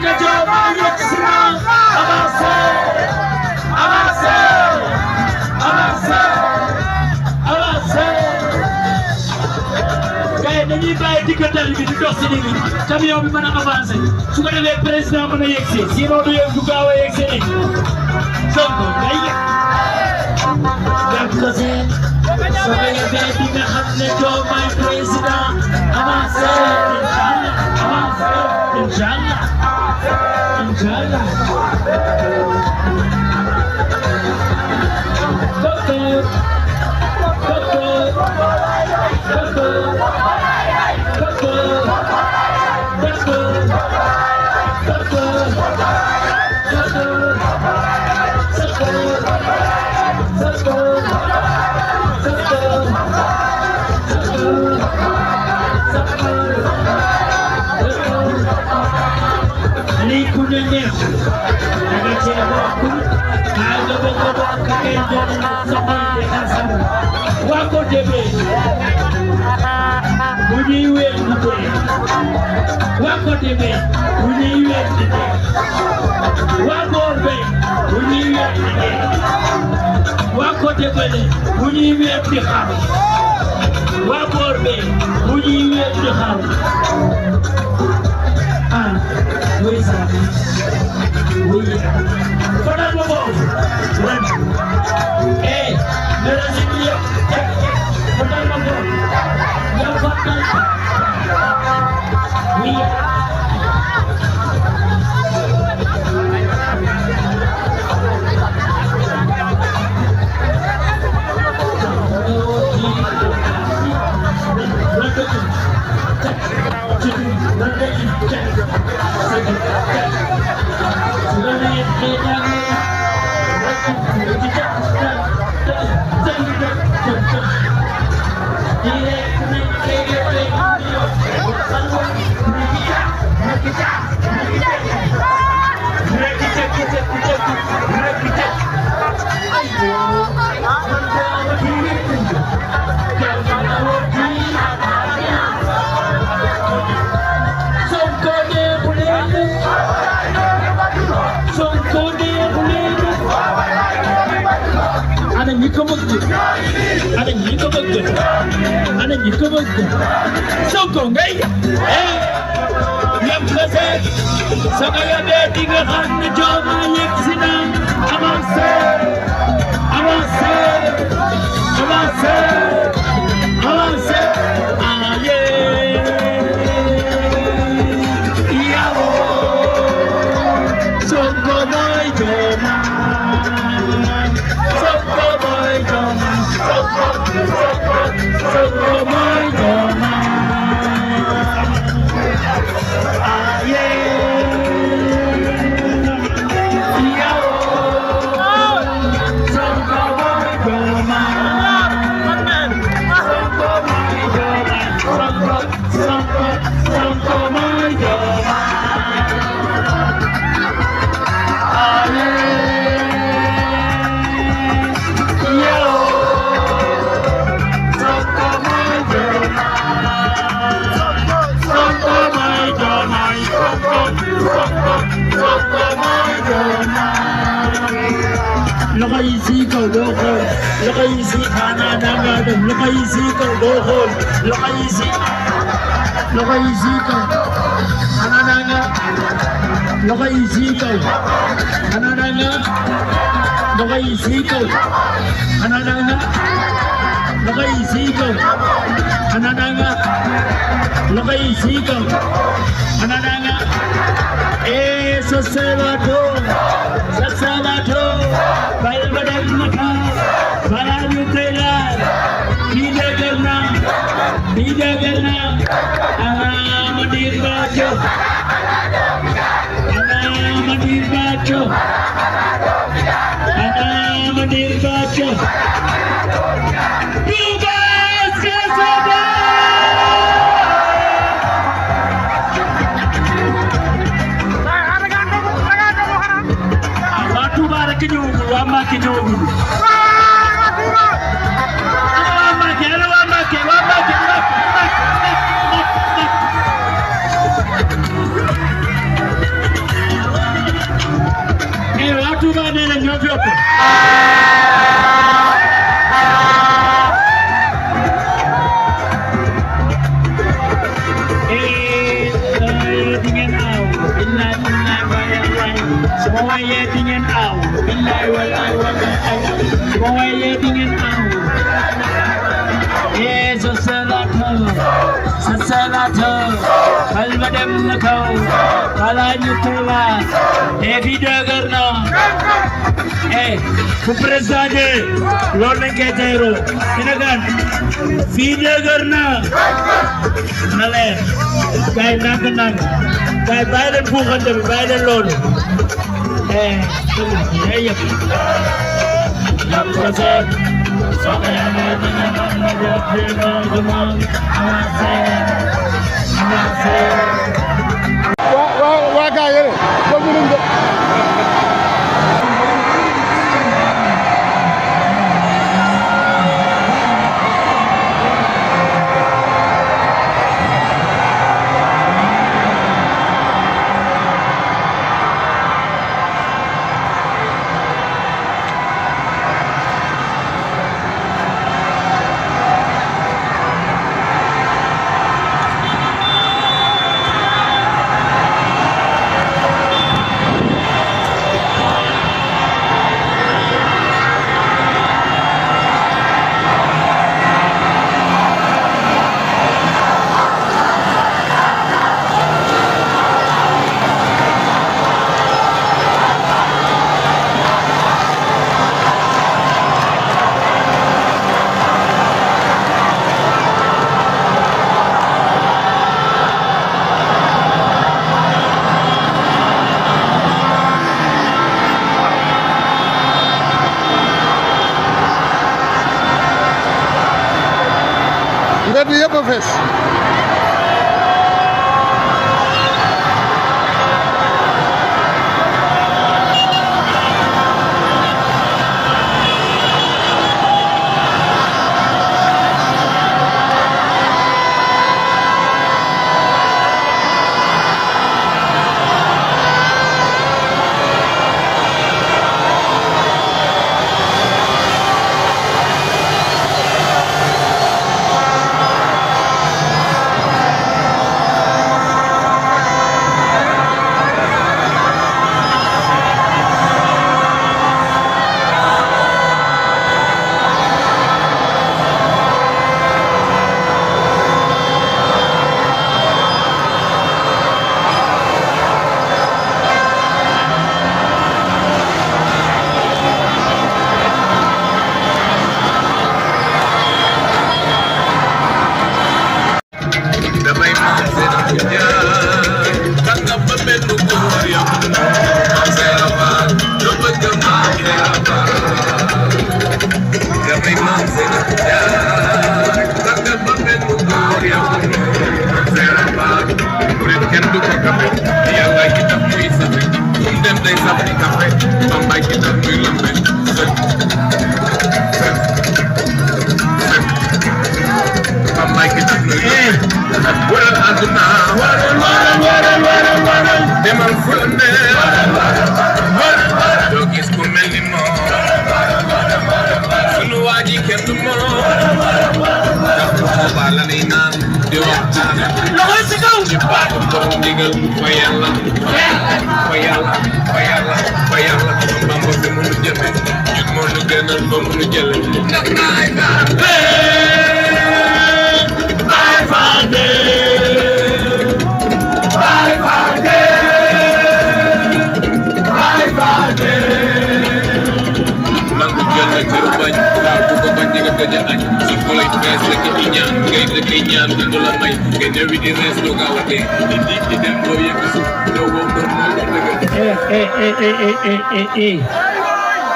nga Diomaye yegg si na avancé avancé avancé avancé gars dañuy bàyyi diggantal bi di dox si nit ñi camion bi mën a avancé su ko defee président mën a yegg si sinon du yegg du gaaw a yegg si nii Sonko ngay yegg ko seen sama yebee di nga xam ne Diomaye président avancé inchallah inchallah docteur wako debe uniwe debe wako debe uniwe debe wako be uniwe debe wako debe uniwe debe wako be uniwe debe ah wesa Fada bobo eh merasilia fada bobo ya fada Ada nyiko bëgg Sonko ngay yam xase sama yabee di nga xam ne Diomaye yegg si na avancé avancé avancé avancé aye yawo Sonko mooy Diomaye Sonko mooy Diomaye Sonko mooy Diomaye aye yawo Sonko mooy Diomaye Sonko mooy Diomaye Sonko mooy Diomaye aye loxo yi si kaw doo xool loxo yi si xanaa danga dem loxo yi si kaw doo xool loxo yi si kaw xanaa danga loxo yi si kaw xanaa danga loxo yi si kaw xanaa danga loxo yi si kaw xanaa danga loxo yi si kaw xanaa danga sa sabato bal ba dem mata bala ñu koy laal bi dëgër na Madir Bacho ñoo fi ëpp di ngeen aw billaay sama waaye di ngeen aw billaay wallaay sama waaye di ngeen aw sa salato kalma dem na kaw kala ñu kala fi dëgër na fu président loolu lañ koy teeroo dina gan fii dëgër na leer gaay nang gaay bàyyi leen buuxante bi bàyyi leen loolu yëpp waa gaa yële mbedd yëpp a fees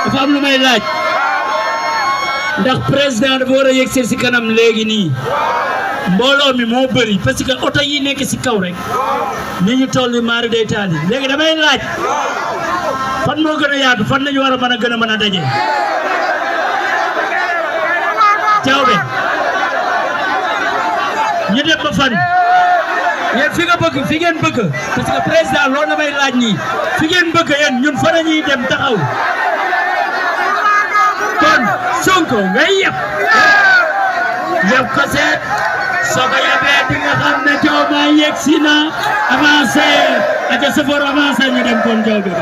dafa am lu may laaj ndax président dafa war a yegg si kanam léegi nii mbooloo mi moo bëri parce que oto yi nekk si kaw rek ni ñu toll maari day taali léegi damay laaj fan moo gën a yaatu fan nañu war a mën a daje Diawbe ñu dem ba fan yéen fi nga bëgg fi ngeen bëgg parce que président loolu damay laaj nii fi ngeen bëgg yéen ñun fa la ñuy dem taxaw kon Sonko ngay yëpp ko seet soo ko yebee di nga xam ne Diomaye yegg si na avancé ak safar avancé ñu dem kon Diop bi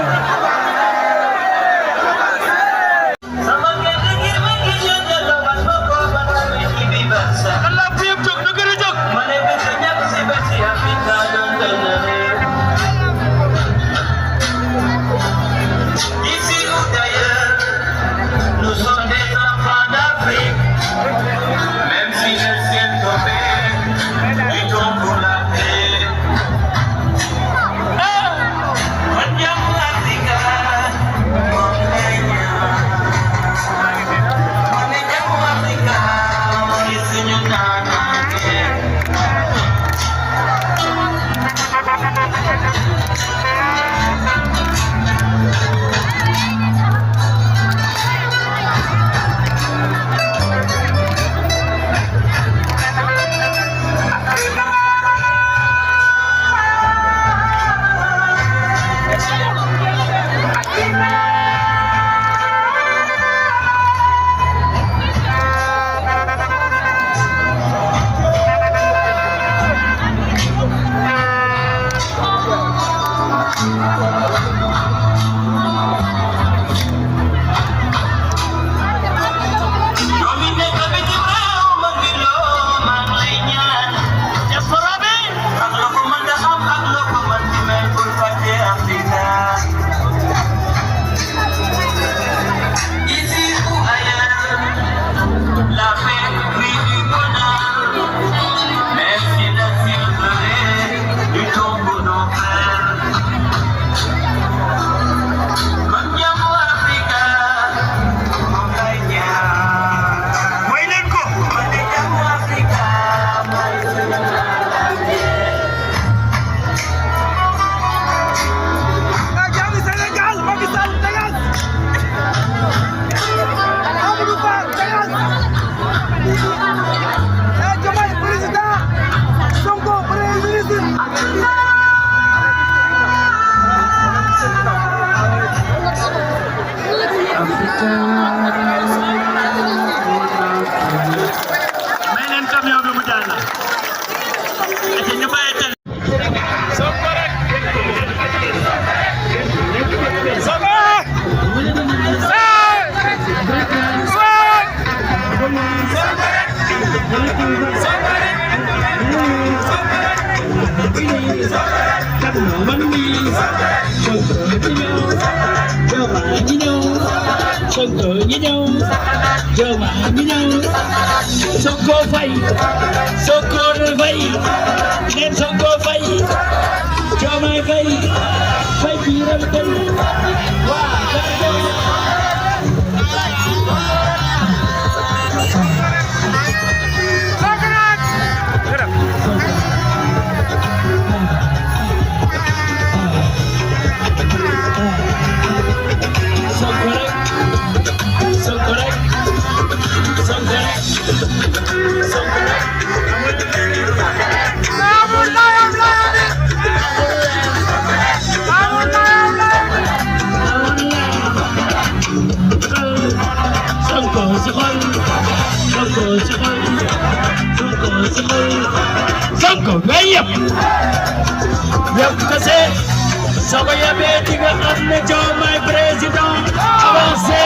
Sonko Faye Sonko Faye leen Sonko Faye Diomaye Faye Faye biiral Faye waa Sonko ngay yëpp kese soo ko yebee di nga xam ne Diomaye président avancé.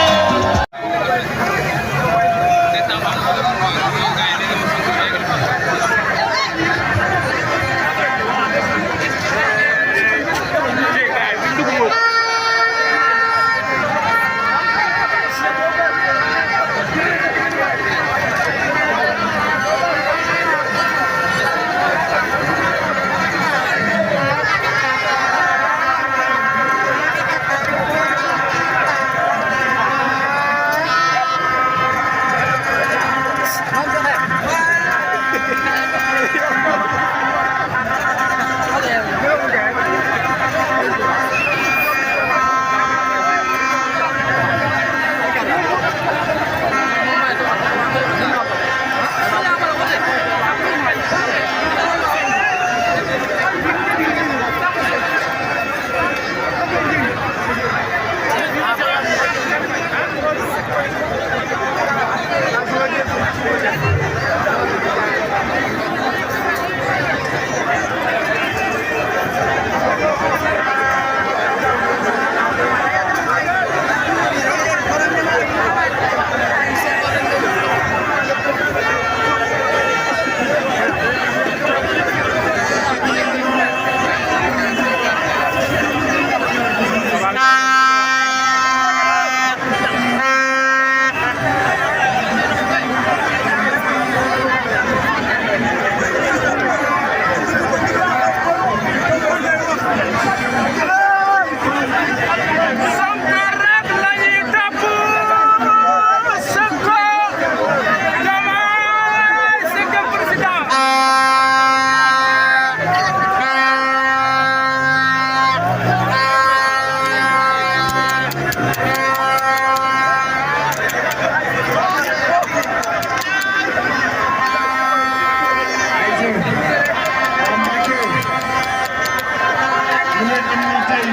tey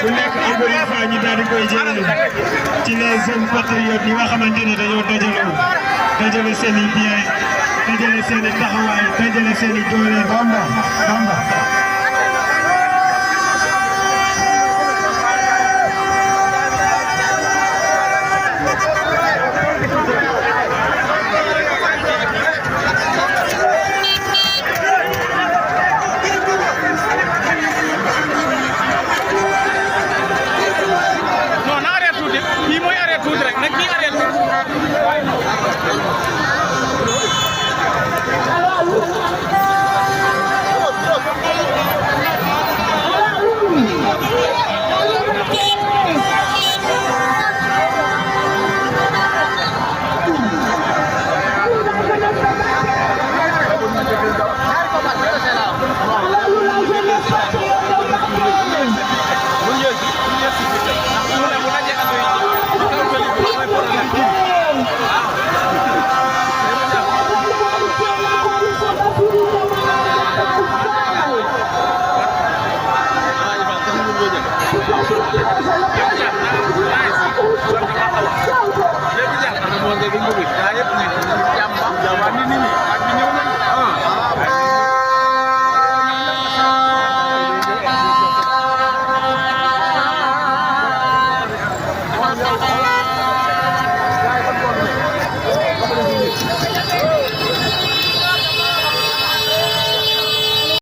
ku nekk encore une fois ñu daal di koy jëlee ci les jeunes patriotes yi nga xamante ne dañoo dajale seen i biens dajale seen i taxawaay dajale seen i doole. Bamba